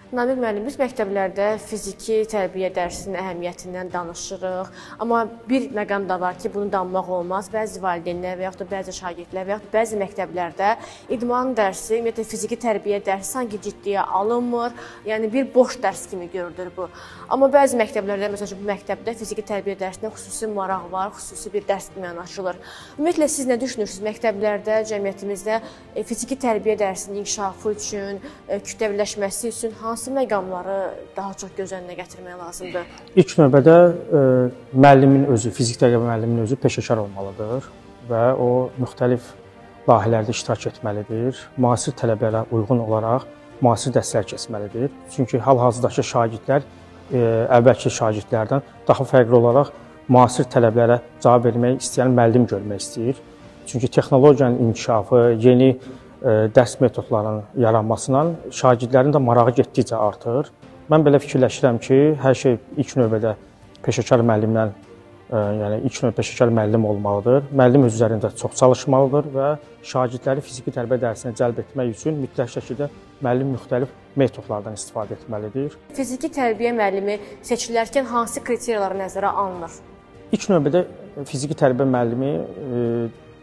Namiq müəllim, biz məktəblərdə fiziki tərbiyə dərsinin əhəmiyyətindən danışırıq. Amma bir məqam da var ki, bunu danmaq olmaz. Bəzi valideynlər və yaxud da bəzi şagirdlər və yaxud da bəzi məktəblərdə idman dərsi, ümumiyyətlə fiziki tərbiyə dərsi sanki ciddiyə alınmır. Yəni bir boş dərs kimi görülür bu. Amma bəzi məktəblərdə, məsələn, bu məktəbdə fiziki tərbiyə dərsinə xüsusi maraq var, xüsusi bir dərs kimi yanaşılır. Ümumiyyətlə siz nə düşünürsünüz? Məktəblərdə, cəmiyyətimizdə fiziki tərbiyə dərsinin inkişafı üçün, kütləviləşməsi üçün hansı məqamları daha çox göz önünə gətirmək lazımdır? İlk növbədə müəllimin özü, fizik tərbiyə müəlliminin özü peşəkar olmalıdır və o müxtəlif layihələrdə iştirak etməlidir. Müasir tələblərə uyğun olaraq müasir dərslər keçməlidir. Çünki hal-hazırdakı şagirdlər əvvəlki şagirdlərdən daha fərqli olaraq müasir tələblərə cavab vermək istəyən müəllim görmək istəyir. Çünki texnologiyanın inkişafı, yeni dərs metodlarının yaranmasına şagirdlərin də marağı getdikcə artır. Mən belə fikirləşirəm ki, hər şey ilk növbədə peşəkar müəllimdən, yəni ilk növbədə peşəkar müəllim olmalıdır. Müəllim öz üzərində çox çalışmalıdır və şagirdləri fiziki tərbiyə dərsinə cəlb etmək üçün mütləq şəkildə müəllim müxtəlif metodlardan istifadə etməlidir. Fiziki tərbiyə müəllimi seçilərkən hansı kriteriyalar nəzərə alınır? İlk növbədə fiziki tərbiyə müəllimi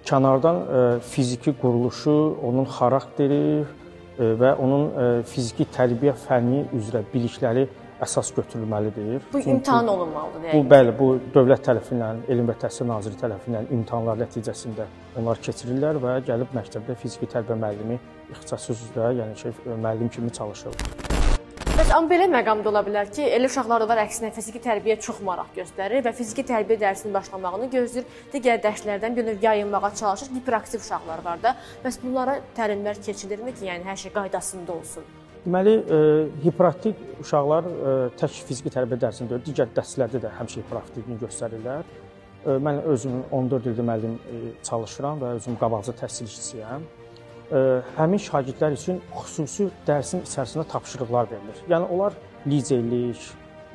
kənardan fiziki quruluşu, onun xarakteri və onun fiziki tərbiyə fənni üzrə bilikləri əsas götürülməlidir. Bu imtahan olunmalıdır. Bu, bəli, bu dövlət tərəfindən, Elm və Təhsil Naziri tərəfindən imtahanlar nəticəsində onlar keçirirlər və gəlib məktəbdə fiziki tərbiyə müəllimi ixtisası üzrə, yəni müəllim kimi çalışırlar. Bəs amma belə məqam da ola bilər ki, elə uşaqlar da var, əksinə fiziki tərbiyə çox maraq göstərir və fiziki tərbiyə dərsinin başlamağını gözləyir, digər dərslərdən bir növ yayınmağa çalışır, hiperaktiv uşaqlar var da. Bəs bunlara təlimlər keçilirmi ki, yəni hər şey qaydasında olsun? Deməli, hiperaktiv uşaqlar tək fiziki tərbiyə dərsində deyil, digər dərslərdə də həmişə hiperaktivliyini göstərirlər. Mən özüm 14 ildir müəllim çalışıram və özüm qabaqcıl təhsilçisiyəm. Həmin şagirdlər üçün xüsusi dərsin içərisində tapşırıqlar verilir. Yəni, onlar liderlik,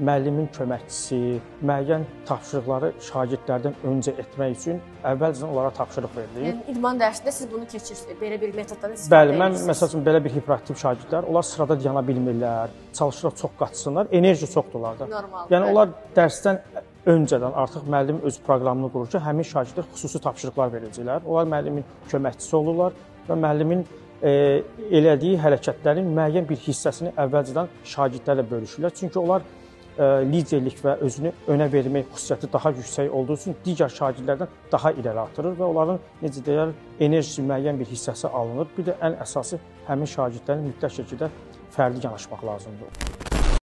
müəllimin köməkçisi, müəyyən tapşırıqları şagirdlərdən öncə etmək üçün əvvəlcədən onlara tapşırıq verilir. Yəni, idman dərsində siz bunu keçirsiniz, belə bir metoddan istifadə edirsiniz. Bəli, mən məsəl üçün belə bir hiperaktiv şagirdlər, onlar sırada dayana bilmirlər, çalışırlar çox qaçsınlar, enerji çoxdur onlarda. Normaldır. Yəni, onlar dərsdən öncədən artıq müəllim öz proqramını qurur ki, həmin şagirdlər xüsusi tapşırıqlar verəcəklər. Onlar müəllimin köməkçisi olurlar və müəllimin elədiyi hərəkətlərin müəyyən bir hissəsini əvvəlcədən şagirdlərlə bölüşürlər. Çünki onlar liderlik və özünü önə vermək xüsusiyyəti daha yüksək olduğu üçün digər şagirdlərdən daha irəli atırır və onların, necə deyər, enerjisi müəyyən bir hissəsi alınır. Bir də ən əsası həmin şagirdlərin mütləq şəkildə fərdi yanaşmaq lazımdır.